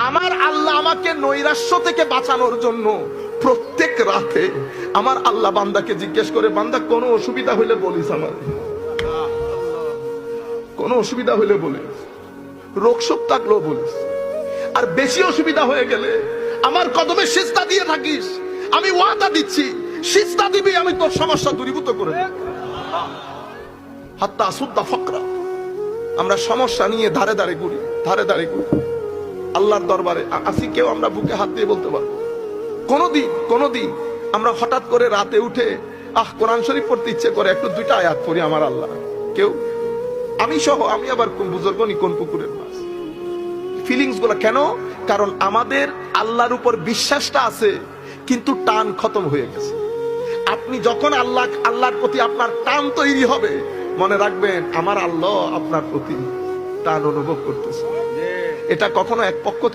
আমার আল্লাহ আমাকে নৈরাশ্য থেকে বাঁচানোর জন্য প্রত্যেক রাতে আমার আল্লাহ বান্দাকে জিজ্ঞেস করে, বান্দা কোনো অসুবিধা হইলে বলিস, আমার কোনো অসুবিধা হইলে বলিস, রোগ শোক থাকলেও বলিস, আর বেশি অসুবিধা হয়ে গেলে আমার কদমে সিজদা দিয়ে থাকিস, আমি ওয়াদা দিচ্ছি সিজদা দিবি, আমি তোর সমস্যা দূরীভূত করে দেব। হাত্তা আসুদ্দা ফকরা, আমরা সমস্যা নিয়ে ধারে ধারে ঘুরি, ধারে ধারে ঘুরি। আল্লাহর দরবারে আসি কেউ আমরা বুকে হাত দিয়ে বলতে পারবো? কোনদিন আমরা হঠাৎ করে রাতে উঠে কোরআন শরীফ পড়তে ইচ্ছে করে একটু দুইটা আয়াত পড়ি আমার আল্লাহ? কেউ? আমি সহ, আমি আবার কোন বুজুর্গ নি, কোন পুকুরের মাছ। ফিলিংস গুলো কেন? কারণ আমাদের আল্লাহর উপর বিশ্বাসটা আছে, কিন্তু টান খতম হয়ে গেছে। আপনি যখন আল্লাহর প্রতি আপনার টান তৈরি হবে, মনে রাখবেন আমার আল্লাহ আপনার প্রতি টান অনুভব করতেছে। এটা কখনো এক পক্ষ থেকে